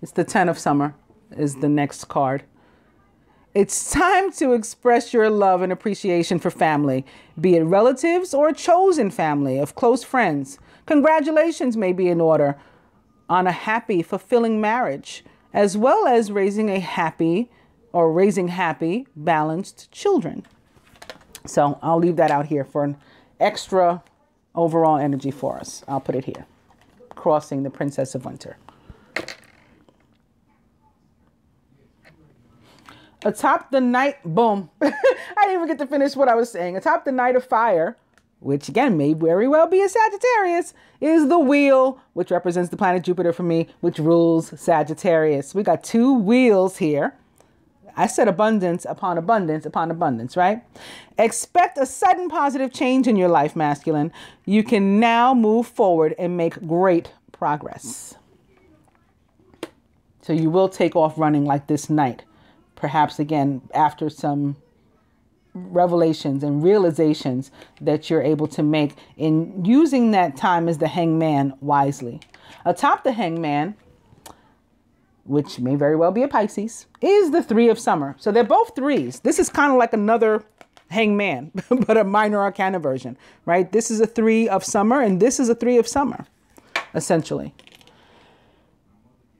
It's the 10 of Summer is the next card. It's time to express your love and appreciation for family, be it relatives or a chosen family of close friends. Congratulations may be in order on a happy, fulfilling marriage, as well as raising happy, balanced children. So I'll leave that out here for an extra overall energy for us. I'll put it here. Crossing the Princess of Winter. Atop the night, boom. I didn't even get to finish what I was saying. Atop the night of fire, which again may very well be a Sagittarius, is the wheel, which represents the planet Jupiter for me, which rules Sagittarius. We got two wheels here. I said abundance upon abundance upon abundance, right? Expect a sudden positive change in your life, masculine. You can now move forward and make great progress. So you will take off running like this night. Perhaps again, after some revelations and realizations that you're able to make in using that time as the hangman wisely. Atop the hangman, which may very well be a Pisces, is the 3 of Summer. So they're both threes. This is kind of like another hangman, but a minor arcana version, right? This is a 3 of Summer, and this is a 3 of Summer, essentially.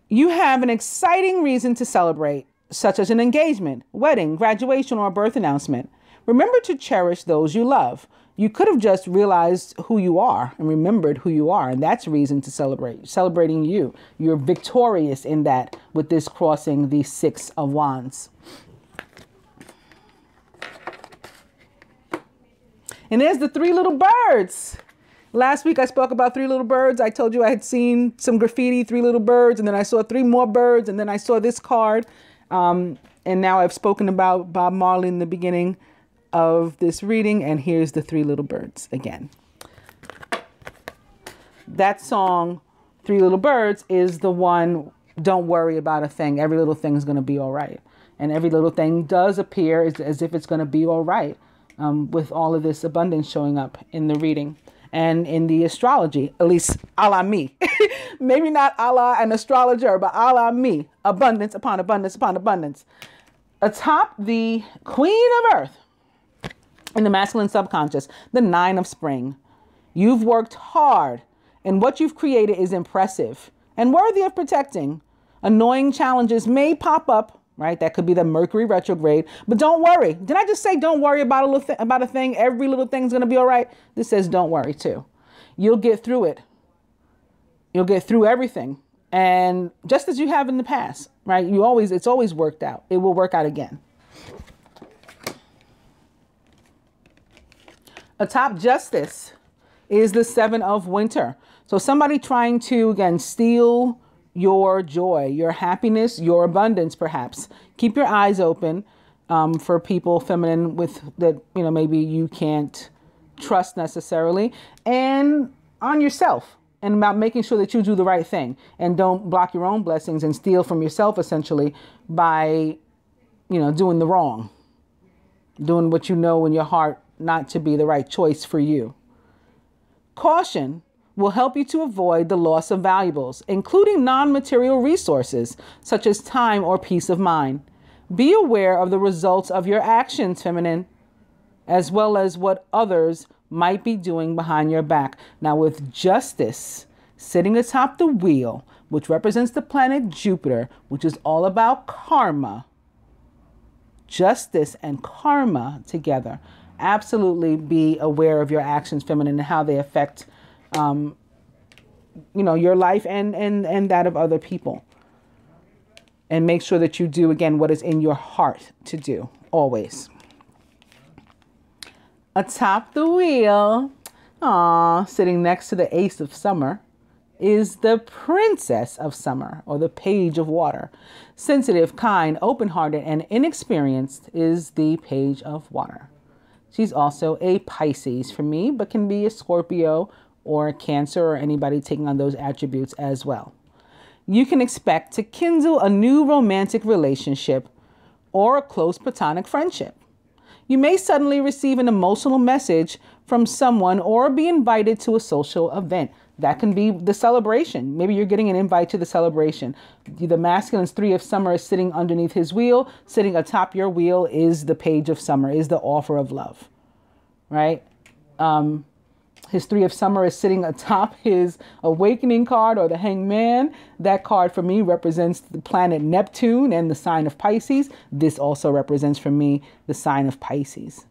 You have an exciting reason to celebrate, such as an engagement, wedding, graduation, or a birth announcement. Remember to cherish those you love. You could have just realized who you are and remembered who you are. And that's reason to celebrate. Celebrating you. You're victorious in that with this crossing the 6 of Wands. And there's the 3 little birds. Last week I spoke about 3 little birds. I told you I had seen some graffiti, 3 little birds. And then I saw 3 more birds. And then I saw this card. And now I've spoken about Bob Marley in the beginning of this reading, and here's the 3 little birds again. That song, 3 Little Birds, is the one, don't worry about a thing. Every little thing is going to be all right. And every little thing does appear as if it's going to be all right, with all of this abundance showing up in the reading. And in the astrology, at least a la me. Maybe not a la an astrologer, but a la me. Abundance upon abundance upon abundance. Atop the Queen of Earth, in the masculine subconscious, the 9 of Spring. You've worked hard, and what you've created is impressive and worthy of protecting. Annoying challenges may pop up, right? That could be the Mercury retrograde, but don't worry. Did I just say don't worry about a thing? Every little thing's going to be all right. This says don't worry too. You'll get through it. You'll get through everything. And just as you have in the past, right? It's always worked out. It will work out again. Atop Justice is the 7 of Winter. So somebody trying to, again, steal your joy, your happiness, your abundance, perhaps. Keep your eyes open for people, feminine, with that, you know, maybe you can't trust necessarily. And on yourself. And about making sure that you do the right thing. And don't block your own blessings and steal from yourself, essentially, by, you know, doing the wrong. Doing what you know in your heart not to be the right choice for you. Caution will help you to avoid the loss of valuables, including non-material resources, such as time or peace of mind. Be aware of the results of your actions, feminine, as well as what others might be doing behind your back. Now, with Justice sitting atop the wheel, which represents the planet Jupiter, which is all about karma, justice and karma together. Absolutely be aware of your actions, feminine, and how they affect, your life and that of other people. And make sure that you do, again, what is in your heart to do, always. Atop the wheel, sitting next to the Ace of Summer, is the Princess of Summer, or the Page of Water. Sensitive, kind, open-hearted, and inexperienced is the Page of Water. She's also a Pisces for me, but can be a Scorpio or a Cancer or anybody taking on those attributes as well. You can expect to kindle a new romantic relationship or a close platonic friendship. You may suddenly receive an emotional message from someone or be invited to a social event. That can be the celebration. Maybe you're getting an invite to the celebration. The masculine's 3 of Summer is sitting underneath his wheel. Sitting atop your wheel is the Page of Summer, is the offer of love, right? His 3 of Summer is sitting atop his Awakening card, or the Hangman. That card for me represents the planet Neptune and the sign of Pisces. This also represents for me the sign of Pisces.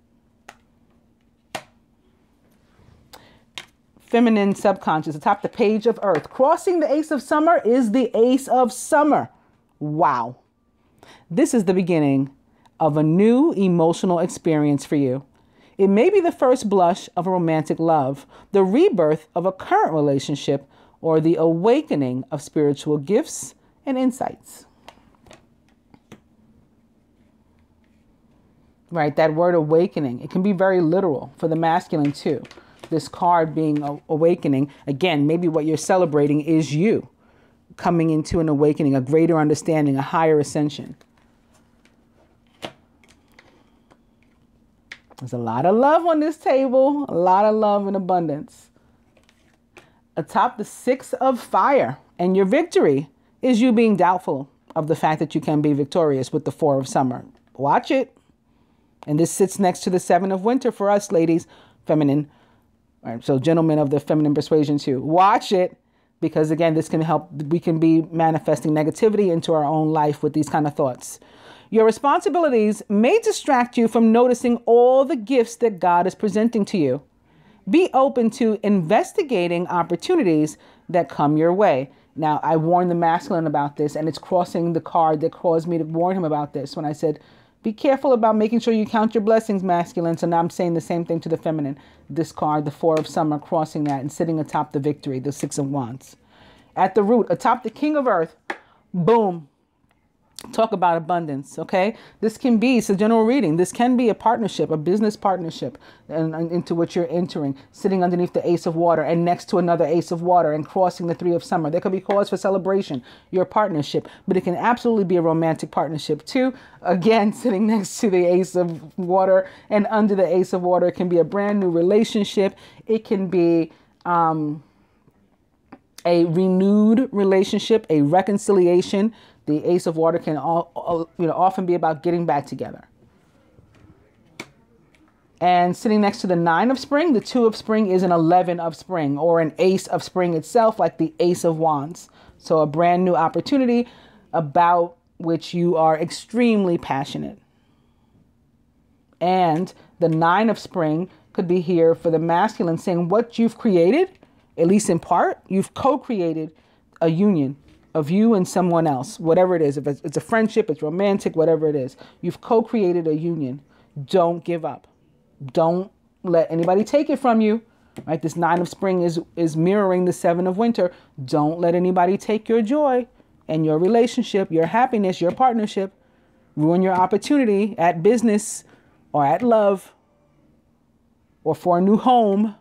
Feminine subconscious atop the Page of Earth. Crossing the Ace of Summer is the Ace of Summer. Wow. This is the beginning of a new emotional experience for you. It may be the first blush of a romantic love, the rebirth of a current relationship, or the awakening of spiritual gifts and insights. Right, that word awakening, it can be very literal for the masculine too. This card being awakening, again, maybe what you're celebrating is you coming into an awakening, a greater understanding, a higher ascension. There's a lot of love on this table, a lot of love and abundance. Atop the 6 of Fire, and your victory is you being doubtful of the fact that you can be victorious with the 4 of Summer. Watch it. And this sits next to the 7 of Winter for us, ladies, feminine. All right, so gentlemen of the feminine persuasion too. Watch it, because again, this can help. We can be manifesting negativity into our own life with these kind of thoughts. Your responsibilities may distract you from noticing all the gifts that God is presenting to you. Be open to investigating opportunities that come your way. Now, I warned the masculine about this, and it's crossing the card that caused me to warn him about this when I said, be careful about making sure you count your blessings, masculine. So now I'm saying the same thing to the feminine. This card, the 4 of Summer, crossing that and sitting atop the victory, the 6 of Wands. At the root, atop the King of Earth, boom. Talk about abundance, okay? This can be, it's a general reading. This can be a partnership, a business partnership and into which you're entering, sitting underneath the Ace of Water and next to another Ace of Water and crossing the 3 of Summer. There could be cause for celebration, your partnership, but it can absolutely be a romantic partnership too. Again, sitting next to the Ace of Water and under the Ace of Water, it can be a brand new relationship. It can be a renewed relationship, a reconciliation. The Ace of Water can often be about getting back together. And sitting next to the 9 of Spring, the 2 of Spring is an 11 of Spring, or an Ace of Spring itself, like the Ace of Wands. So a brand new opportunity about which you are extremely passionate. And the 9 of Spring could be here for the masculine, saying what you've created, at least in part, you've co-created a union of you and someone else, whatever it is. If it's a friendship, it's romantic, whatever it is. You've co-created a union. Don't give up. Don't let anybody take it from you. Right? This 9 of Spring is mirroring the 7 of Winter. Don't let anybody take your joy and your relationship, your happiness, your partnership, ruin your opportunity at business or at love or for a new home,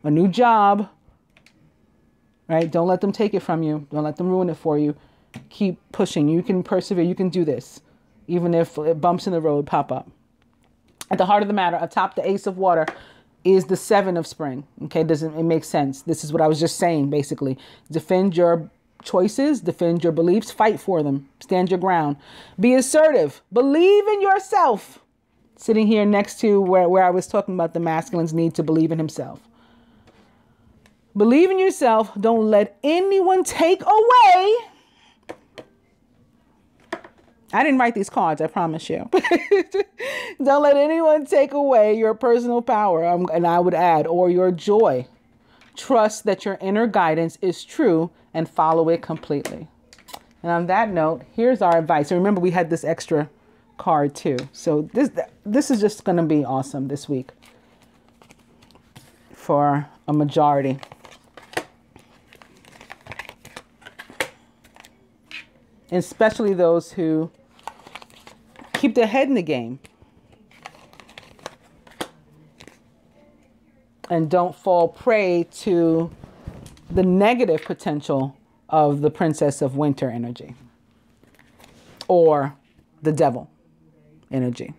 a new job. Right? Don't let them take it from you. Don't let them ruin it for you. Keep pushing. You can persevere. You can do this, even if bumps in the road pop up. At the heart of the matter, atop the Ace of Water, is the 7 of Spring. Okay, it makes sense. This is what I was just saying, basically. Defend your choices, defend your beliefs, fight for them, stand your ground. Be assertive. Believe in yourself. Sitting here next to where I was talking about the masculine's need to believe in himself. Believe in yourself. Don't let anyone take away. I didn't write these cards, I promise you. Don't let anyone take away your personal power. And I would add, or your joy. Trust that your inner guidance is true and follow it completely. And on that note, here's our advice. And remember, we had this extra card too. So this is just going to be awesome this week for a majority. Especially those who keep their head in the game and don't fall prey to the negative potential of the Princess of Winter energy or the devil energy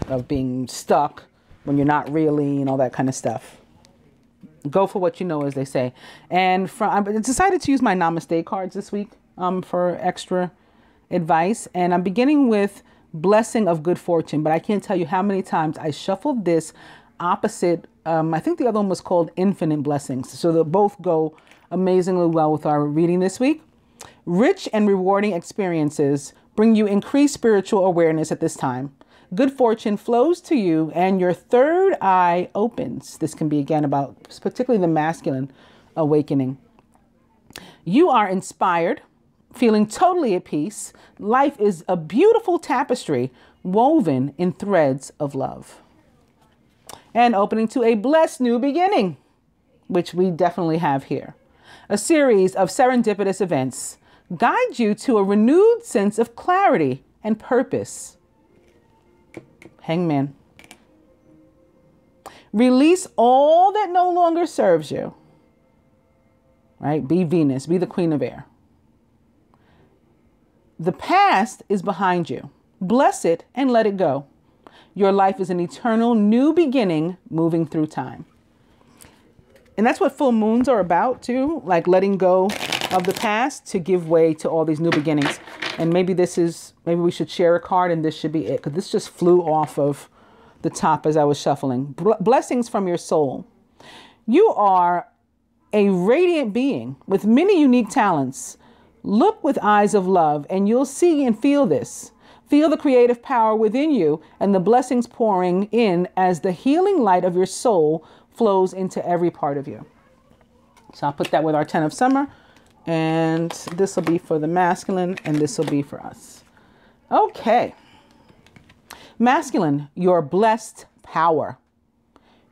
of being stuck when you're not really and all that kind of stuff. Go for what you know, as they say. And I decided to use my Namaste cards this week for extra advice. And I'm beginning with blessing of good fortune, but I can't tell you how many times I shuffled this opposite. I think the other one was called infinite blessings. So they both go amazingly well with our reading this week. Rich and rewarding experiences bring you increased spiritual awareness at this time. Good fortune flows to you and your third eye opens. This can be again about particularly the masculine awakening. You are inspired, feeling totally at peace. Life is a beautiful tapestry woven in threads of love. And opening to a blessed new beginning, which we definitely have here. A series of serendipitous events guide you to a renewed sense of clarity and purpose. Hangman. Release all that no longer serves you. Right? Be Venus. Be the queen of air. The past is behind you. Bless it and let it go. Your life is an eternal new beginning moving through time. And that's what full moons are about too, like letting go of the past to give way to all these new beginnings. And maybe we should share a card and this should be it, because this just flew off of the top as I was shuffling. Blessings from your soul. You are a radiant being with many unique talents. Look with eyes of love and you'll see and feel this. Feel the creative power within you and the blessings pouring in as the healing light of your soul flows into every part of you. So I'll put that with our 10 of summer, and this will be for the masculine and this will be for us. Okay. Masculine, your blessed power.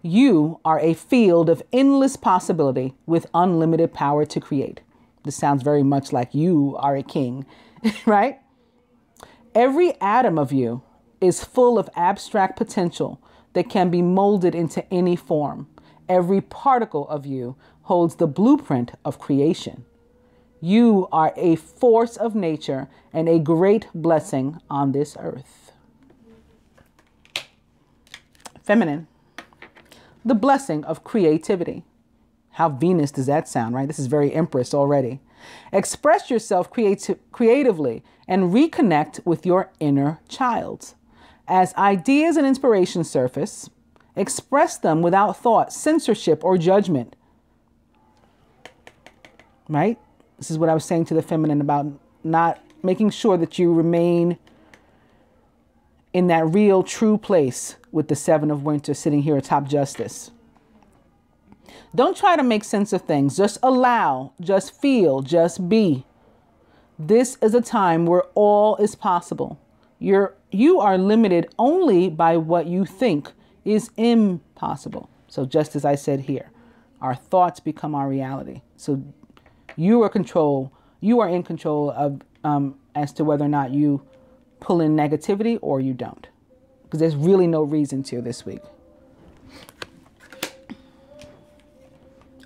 You are a field of endless possibility with unlimited power to create. This sounds very much like you are a king, right? Every atom of you is full of abstract potential that can be molded into any form. Every particle of you holds the blueprint of creation. You are a force of nature and a great blessing on this earth. Feminine, the blessing of creativity. How Venus does that sound, right? This is very Empress already. Express yourself creatively and reconnect with your inner child. As ideas and inspiration surface, express them without thought, censorship, or judgment. Right? This is what I was saying to the feminine about not making sure that you remain in that real, true place with the Seven of Winter sitting here atop Justice. Don't try to make sense of things. Just allow, just feel, just be. This is a time where all is possible. You are limited only by what you think is impossible. So just as I said here, our thoughts become our reality. So you are in control of as to whether or not you pull in negativity or you don't. Because there's really no reason to this week.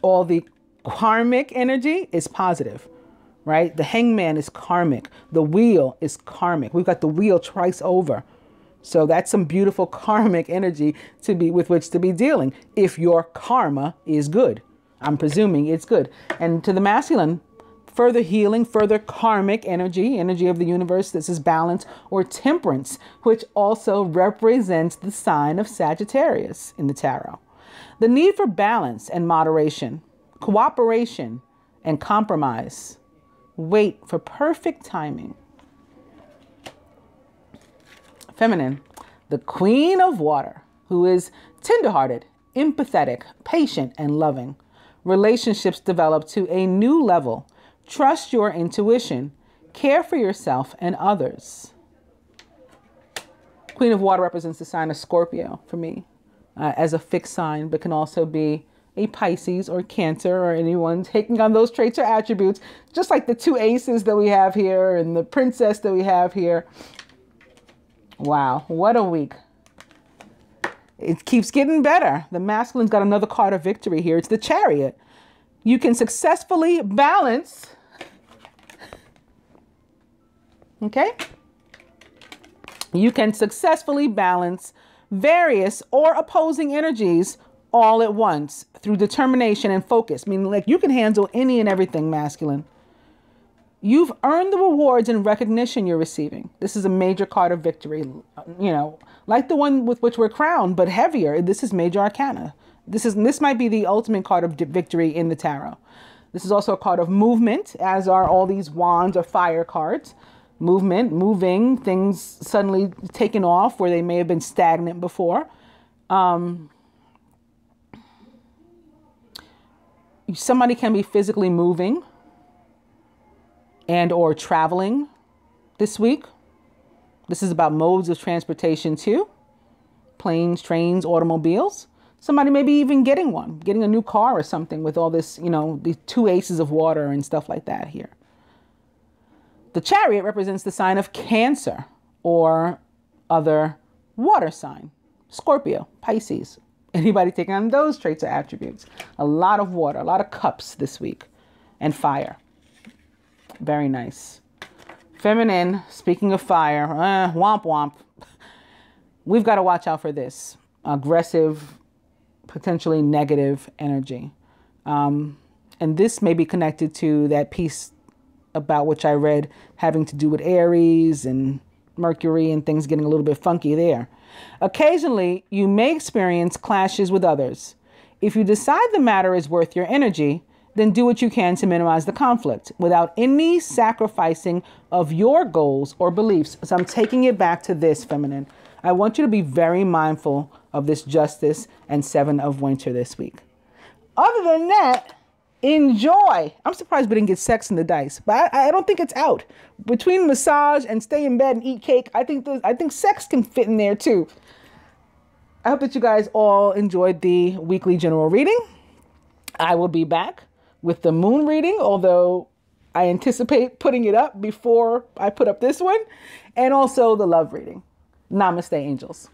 All the karmic energy is positive, right? The hangman is karmic. The wheel is karmic. We've got the wheel twice over. So that's some beautiful karmic energy with which to be dealing if your karma is good. I'm presuming it's good. And to the masculine, further healing, further karmic energy of the universe. This is balance or temperance, which also represents the sign of Sagittarius in the tarot. The need for balance and moderation, cooperation and compromise. Wait for perfect timing. Feminine, the Queen of Water, who is tenderhearted, empathetic, patient, and loving. Relationships develop to a new level. Trust your intuition. Care for yourself and others. Queen of Water represents the sign of Scorpio for me as a fixed sign, but can also be a Pisces or Cancer or anyone taking on those traits or attributes, just like the two aces that we have here and the princess that we have here. Wow, what a week. It keeps getting better. The masculine's got another card of victory here. It's the Chariot. You can successfully balance. Okay? You can successfully balance various or opposing energies all at once through determination and focus. Meaning, like, you can handle any and everything, masculine. You've earned the rewards and recognition you're receiving. This is a major card of victory, you know, like the one with which we're crowned, but heavier. This is major arcana. This might be the ultimate card of victory in the tarot. This is also a card of movement, as are all these wands or fire cards. Movement, moving, things suddenly taking off where they may have been stagnant before. Somebody can be physically moving and or traveling this week. This is about modes of transportation too. Planes, trains, automobiles. Somebody may be even getting a new car or something with all this, you know, the two aces of water and stuff like that here. The Chariot represents the sign of Cancer or other water sign. Scorpio, Pisces. Anybody taking on those traits or attributes? A lot of water, a lot of cups this week. And fire. Very nice. Feminine, speaking of fire, womp womp. We've got to watch out for this. Aggressive, potentially negative energy. And this may be connected to that piece about which I read having to do with Aries and Mercury and things getting a little bit funky there. Occasionally, you may experience clashes with others. If you decide the matter is worth your energy, then do what you can to minimize the conflict without any sacrificing of your goals or beliefs. So I'm taking it back to this, feminine. I want you to be very mindful of this Justice and Seven of Winter this week. Other than that, enjoy. I'm surprised we didn't get sex in the dice, but I don't think it's out. Between massage and stay in bed and eat cake, I think sex can fit in there too. I hope that you guys all enjoyed the weekly general reading. I will be back with the moon reading, although I anticipate putting it up before I put up this one, and also the love reading. Namaste, angels.